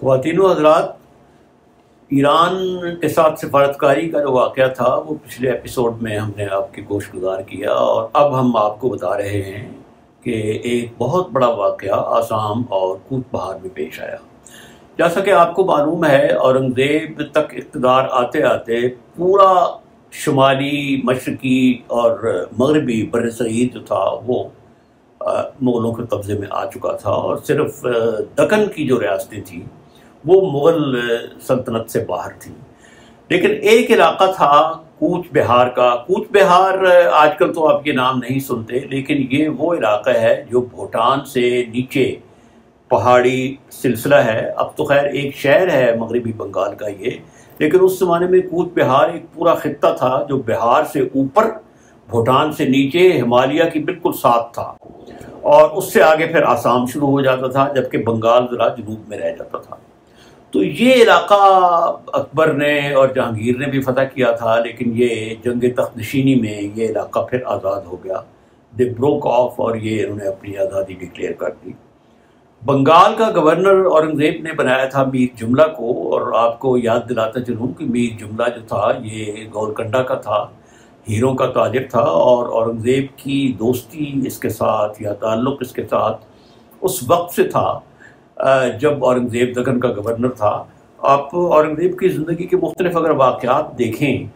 ख्वातीन व हज़रात, ईरान के साथ सिफारतकारी का जो वाक़या था वो पिछले एपिसोड में हमने आपके गोशगुजार किया, और अब हम आपको बता रहे हैं कि एक बहुत बड़ा वाक़या आसाम और कूच बहार में पेश आया। जैसा कि आपको मालूम है, औरंगज़ेब तक इक़्तिदार आते आते पूरा शुमाली, मशरक़ी और मगरबी बर्रसगीर जो था वो मुग़लों के कब्ज़े में आ चुका था, और सिर्फ दक्कन की जो रियासतें थीं वो मुग़ल सल्तनत से बाहर थी। लेकिन एक इलाका था कूच बिहार का। कूच बिहार आजकल तो आप ये नाम नहीं सुनते, लेकिन ये वो इलाका है जो भूटान से नीचे पहाड़ी सिलसिला है। अब तो खैर एक शहर है मगरबी बंगाल का ये, लेकिन उस ज़माने में कूच बिहार एक पूरा खित्ता था जो बिहार से ऊपर, भूटान से नीचे, हिमालय की बिल्कुल साथ था, और उससे आगे फिर आसाम शुरू हो जाता था, जबकि बंगाल ज़रा जनूब में रह जाता था। तो ये इलाका अकबर ने और जहांगीर ने भी फतह किया था, लेकिन ये जंग तख्तनशीनी में ये इलाका फिर आज़ाद हो गया। दे ब्रोक ऑफ, और ये इन्होंने अपनी आज़ादी डिक्लेयर कर दी। बंगाल का गवर्नर औरंगज़ेब ने बनाया था मीर जुमला को, और आपको याद दिलाता चलूँ कि मीर जुमला जो था ये गोलकंडा का था, हीरों का ताजिर था, और औरंगज़ेब की दोस्ती इसके साथ या ताल्लुक़ इसके साथ उस वक्त से था जब औरंगज़ेब दक्कन का गवर्नर था। आप औरंगज़ेब की ज़िंदगी के मुख्तलिफ अगर वाक़यात देखें,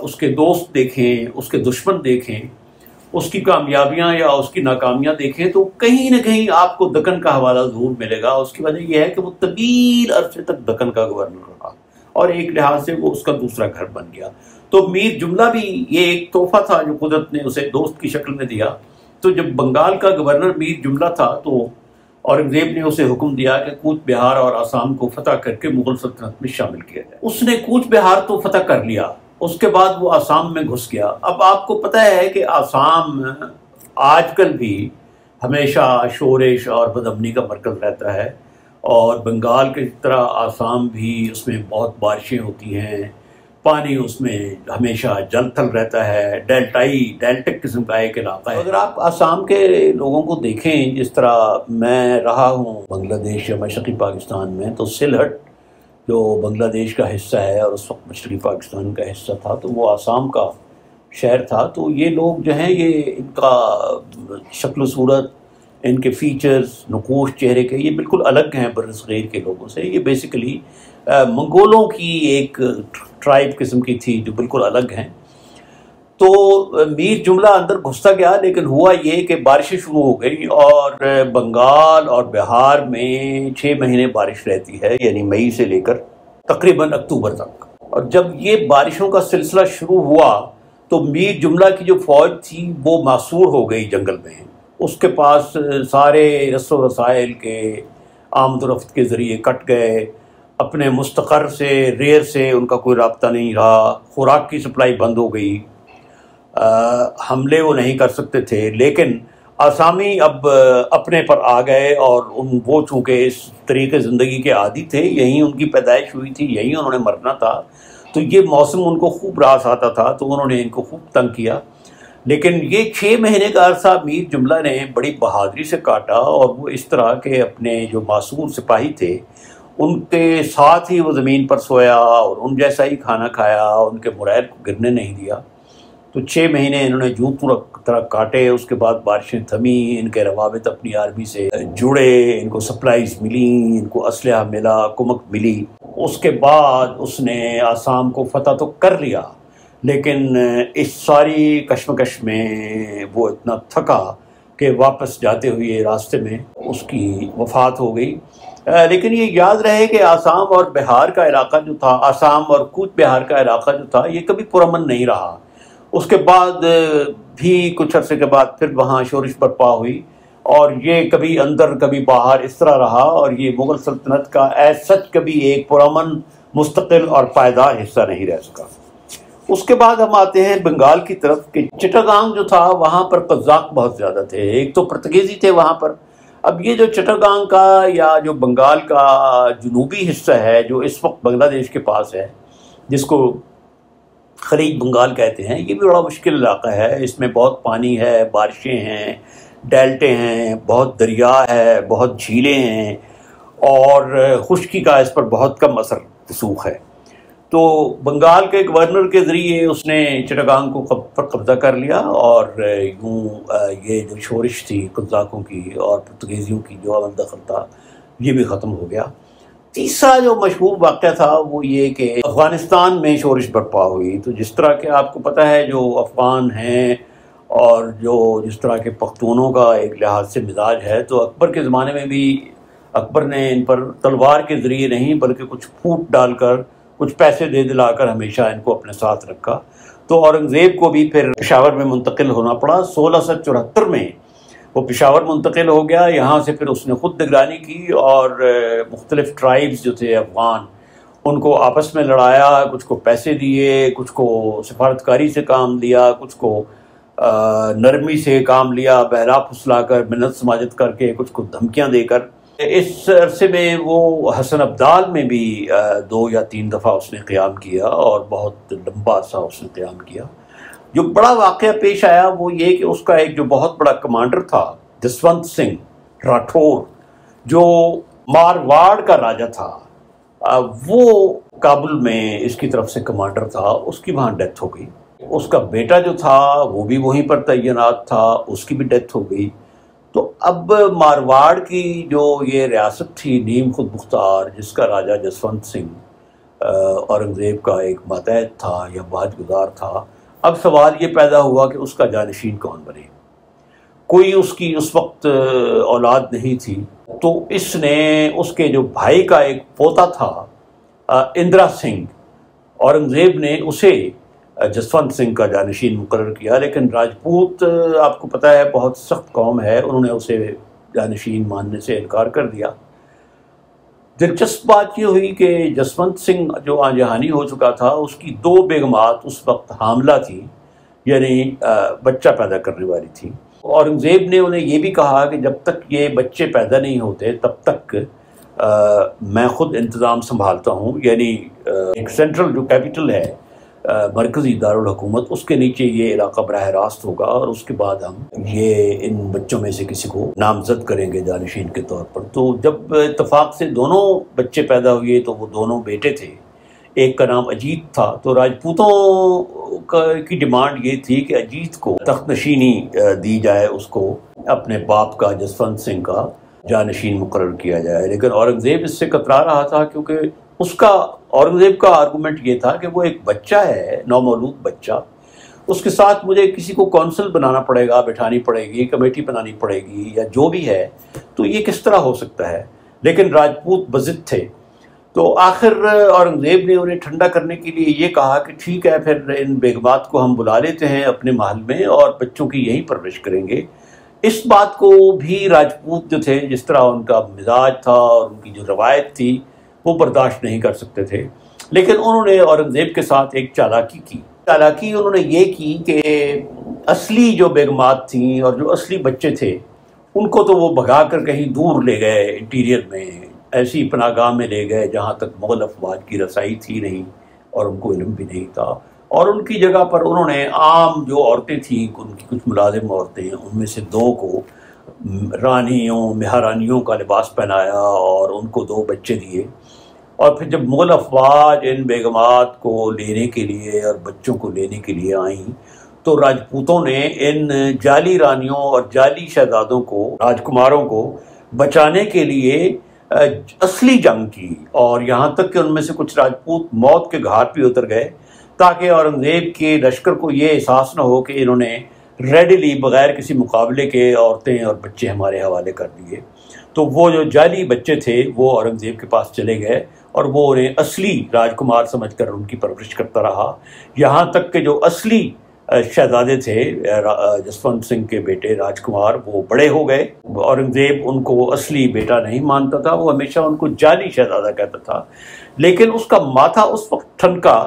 उसके दोस्त देखें, उसके दुश्मन देखें, उसकी कामयाबियाँ या उसकी नाकामियाँ देखें, तो कहीं ना कहीं आपको दक्कन का हवाला ज़रूर मिलेगा। उसकी वजह यह है कि वो तवील अरसे तक दक्कन का गवर्नर रहा, और एक लिहाज से वो उसका दूसरा घर बन गया। तो मीर जुमला भी ये एक तोहफ़ा था जो कुदरत ने उसे दोस्त की शक्ल में दिया। तो जब बंगाल का गवर्नर मीर जुमला था तो औरंगज़ेब ने उसे हुक्म दिया कि कूच बिहार और आसाम को फतह करके मुग़ल सल्तनत में शामिल किया जाए। उसने कूच बिहार तो फतह कर लिया, उसके बाद वो आसाम में घुस गया। अब आपको पता है कि आसाम आजकल भी हमेशा शोरश और बदअमनी का मरकज़ रहता है, और बंगाल की तरह आसाम भी, उसमें बहुत बारिशें होती हैं, पानी उसमें हमेशा जल थल रहता है, डेल्टिक किस्म का एक इलाका है। अगर आप आसाम के लोगों को देखें, जिस तरह मैं रहा हूँ बांग्लादेश या मशरक़ी पाकिस्तान में, तो सिलहट जो बांग्लादेश का हिस्सा है और उस वक्त मशरक़ी पाकिस्तान का हिस्सा था, तो वो आसाम का शहर था। तो ये लोग जो हैं, ये इनका शक्ल सूरत, इनके फीचर्स, नकूश चेहरे के, ये बिल्कुल अलग हैं बर्रसगीर के लोगों से। ये बेसिकली मंगोलों की एक ट्राइब किस्म की थी जो बिल्कुल अलग हैं। तो मीर जुमला अंदर घुसता गया, लेकिन हुआ ये कि बारिशें शुरू हो गई, और बंगाल और बिहार में 6 महीने बारिश रहती है, यानी मई से लेकर तकरीबन अक्टूबर तक। और जब ये बारिशों का सिलसिला शुरू हुआ तो मीर जुमला की जो फ़ौज थी वो मासूर हो गई जंगल में। उसके पास सारे रस्म वसाइल के आमद व रफ्त के ज़रिए कट गए, अपने मुस्तक़र से, रेर से उनका कोई राब्ता नहीं रहा, खुराक की सप्लाई बंद हो गई, हमले वो नहीं कर सकते थे। लेकिन आसामी अब अपने पर आ गए, और वो चूँकि इस तरीके ज़िंदगी के आदी थे, यहीं उनकी पैदाइश हुई थी, यहीं उन्होंने मरना था, तो ये मौसम उनको खूब रास आता था, तो उन्होंने इनको खूब तंग किया। लेकिन ये 6 महीने का अरसा मीर जुमला ने बड़ी बहादुरी से काटा, और वो इस तरह के अपने जो मासूर सिपाही थे उनके साथ ही वो ज़मीन पर सोया और उन जैसा ही खाना खाया, उनके मुराइल को गिरने नहीं दिया। तो 6 महीने इन्होंने जूं तरह काटे। उसके बाद बारिशें थमी, इनके रवाबित अपनी आर्मी से जुड़े, इनको सप्लाईज मिली, इनको असलहा मिला, कुमक मिली। उसके बाद उसने आसाम को फतह तो कर लिया, लेकिन इस सारी कश्मकश में वो इतना थका कि वापस जाते हुए रास्ते में उसकी वफ़ात हो गई। लेकिन ये याद रहे कि आसाम और बिहार का इलाका जो था, आसाम और कूच बिहार का इलाका जो था, ये कभी पुरअमन नहीं रहा। उसके बाद भी कुछ अरसे के बाद फिर वहाँ शोरिश बर्पा हुई, और ये कभी अंदर कभी बाहर इस तरह रहा, और ये मुग़ल सल्तनत का एज सच कभी एक पुरअमन, मुस्तकिल और पायदार हिस्सा नहीं रह सका। उसके बाद हम आते हैं बंगाल की तरफ कि चिटागांग जो था, वहाँ पर कज़ाक बहुत ज़्यादा थे, एक तो पुर्तगीज़ी थे वहाँ पर। अब ये जो चिटागांग का या जो बंगाल का जनूबी हिस्सा है, जो इस वक्त बांग्लादेश के पास है, जिसको खलीज बंगाल कहते हैं, ये भी बड़ा मुश्किल इलाका है। इसमें बहुत पानी है, बारिशें हैं, डेल्टे हैं, बहुत दरिया है, बहुत झीलें हैं, اور خشکی کا اس پر بہت کم اثر رسوخ ہے۔ تو بنگال کے گورنر کے ذریعے اس نے چٹاگانگ کو پر قبضہ کر لیا، اور یوں یہ جو شورش تھی قزاقوں کی اور پرتگیزیوں کی جو عمل دخل تھا یہ بھی ختم ہو گیا۔ تیسرا جو مشہور واقعہ تھا وہ یہ کہ افغانستان میں شورش برپا ہوئی۔ تو جس طرح کہ آپ کو پتہ ہے جو افغان ہیں اور جو جس طرح کے پختونوں کا ایک لحاظ سے مزاج ہے، تو اکبر کے زمانے میں بھی اکبر نے ان پر تلوار کے ذریعے نہیں بلکہ کچھ پھوٹ ڈال کر کچھ پیسے دے دلا کر ہمیشہ ان کو اپنے ساتھ رکھا۔ تو اورنگزیب کو بھی پھر پشاور میں منتقل ہونا پڑا۔ 1674 میں وہ پشاور منتقل ہو گیا۔ یہاں سے پھر اس نے خود نگرانی کی اور مختلف ٹرائبز جو تھے افغان ان کو آپس میں لڑایا، کچھ کو پیسے دیے، کچھ کو سفارتکاری سے کام دیا، کچھ کو نرمی سے کام لیا، بہلا پھسلا کر منت سماجت کر کے، کچھ کو دھمکیاں دے کر۔ اس عرصے میں وہ حسن ابدال میں بھی 2 یا 3 دفعہ اس نے قیام کیا اور بہت لمبا عرصہ اس نے قیام کیا۔ جو بڑا واقعہ پیش آیا وہ یہ کہ اس کا ایک جو بہت بڑا کمانڈر تھا جسونت سنگھ راٹھور، جو مارواڑ کا راجہ تھا، وہ کابل میں اس کی طرف سے کمانڈر تھا، اس کی وہاں ڈیتھ ہو گئی۔ اس کا بیٹا جو تھا وہ بھی وہیں پر تعینات تھا، اس کی بھی ڈیتھ ہو گئی۔ تو اب مارواڑ کی جو یہ ریاست تھی نیم خود مختار، جس کا راجہ جسونت سنگھ اورنگزیب کا ایک ماتحت تھا یا باج گزار تھا، اب سوال یہ پیدا ہوا کہ اس کا جانشین کون بنے۔ کوئی اس کی اس وقت اولاد نہیں تھی، تو اس نے اس کے جو بھائی کا ایک پوتا تھا اندرا سنگھ، اورنگزیب نے اسے جسونت سنگھ کا جانشین مقرر کیا۔ لیکن راجپوت آپ کو پتہ ہے بہت سخت قوم ہے، انہوں نے اسے جانشین ماننے سے انکار کر دیا۔ دلچسپ بات یہ ہوئی کہ جسونت سنگھ جو آن جہانی ہو چکا تھا، اس کی 2 بیگمات اس وقت حاملہ تھیں، یعنی بچہ پیدا کرنے والی تھیں۔ اورنگزیب نے انہیں یہ بھی کہا کہ جب تک یہ بچے پیدا نہیں ہوتے تب تک میں خود انتظام سنبھالتا ہوں، یعنی ایک سینٹرل جو کیپٹل ہے مرکزی دارالحکومت، اس کے نیچے یہ علاقہ براہ راست ہوگا، اور اس کے بعد ہم یہ ان بچوں میں سے کسی کو نامزد کریں گے جانشین کے طور پر۔ تو جب اتفاق سے دونوں بچے پیدا ہوئے تو وہ دونوں بیٹے تھے، ایک کا نام اجیت تھا۔ تو راجپوتوں کی ڈیمانڈ یہ تھی کہ اجیت کو تخت نشینی دی جائے، اس کو اپنے باپ کا جسونت سنگھ کا جانشین مقرر کیا جائے۔ لیکن اورنگزیب اس سے کترا رہا تھا، کیونکہ اورنگزیب کا آرگومنٹ یہ تھا کہ وہ ایک بچہ ہے، نومولود بچہ، اس کے ساتھ مجھے کسی کو کونسل بنانا پڑے گا، بٹھانی پڑے گی، کمیٹی بنانی پڑے گی یا جو بھی ہے، تو یہ کس طرح ہو سکتا ہے۔ لیکن راجپوت بضد تھے، تو آخر اورنگزیب نے انہیں ٹھنڈا کرنے کے لیے یہ کہا کہ ٹھیک ہے، پھر ان بیگمات کو ہم بلا لیتے ہیں اپنے محل میں اور بچوں کی یہیں پرورش کریں گے۔ اس بات کو بھی راجپوت جو تھے، جس طرح ان کا مزاج تھا اور ان کی جو روایت تھی، وہ برداشت نہیں کر سکتے تھے۔ لیکن انہوں نے اورنگزیب کے ساتھ ایک چالاکی کی۔ انہوں نے یہ کی کہ اصلی جو بیگمات تھیں اور جو اصلی بچے تھے ان کو تو وہ بھگا کر کہیں دور لے گئے، انٹیریئر میں ایسی پناہ گاہ میں لے گئے جہاں تک مغل افواج کی رسائی تھی نہیں اور ان کو علم بھی نہیں تھا، اور ان کی جگہ پر انہوں نے عام جو عورتیں تھیں، ان کی کچھ ملازم عورتیں، ان میں سے 2 کو رانیوں مہارانیوں کا لباس پہنایا اور ان کو 2 بچے دیے۔ اور پھر جب مغل افواج ان بیگمات کو لینے کے لیے اور بچوں کو لینے کے لیے آئیں تو راجپوتوں نے ان جعلی رانیوں اور جعلی شہزادوں کو، راجکماروں کو بچانے کے لیے اصلی جنگ کی، اور یہاں تک کہ ان میں سے کچھ راجپوت موت کے گھاٹ پہ اتر گئے تاکہ اورنگزیب کے لشکر کو یہ احساس نہ ہو کہ انہوں نے ریڈیلی بغیر کسی مقابلے کے عورتیں اور بچے ہمارے حوالے کر دیے۔ تو وہ جو جعلی بچے تھے وہ اورنگزیب کے پاس چلے گئے اور وہ انہیں اصلی راجکمار سمجھ کر ان کی پرورش کرتا رہا، یہاں تک کہ جو اصلی شہزادے تھے جسونت سنگھ کے بیٹے راجکمار، وہ بڑے ہو گئے۔ اورنگزیب ان کو اصلی بیٹا نہیں مانتا تھا، وہ ہمیشہ ان کو جعلی شہزادہ کہتا تھا۔ لیکن اس کا ماتھا اس وقت ٹھنکا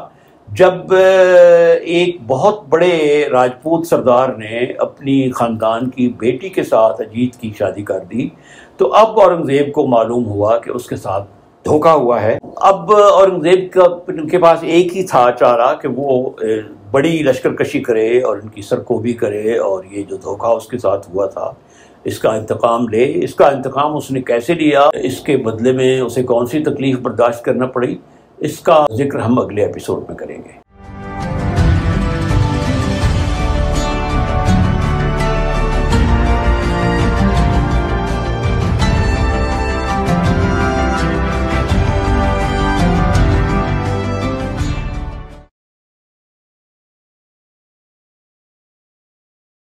جب ایک بہت بڑے راجپوت سردار نے اپنی خاندان کی بیٹی کے ساتھ اجیت کی شادی کر دی۔ تو اب اورنگزیب کو معلوم ہوا کہ اس کے ساتھ دھوکہ ہوا ہے۔ اب اورنگزیب کے پاس ایک ہی تھا چارہ کہ وہ بڑی لشکر کشی کرے اور ان کی سرکوبی کرے، اور یہ جو دھوکہ اس کے ساتھ ہوا تھا اس کا انتقام لے. اس کا انتقام اس نے کیسے لیا، اس کے بدلے میں اسے کون سی تکلیف برداشت کرنا پڑی، اس کا ذکر ہم اگلے ایپیسوڈ میں کریں گے.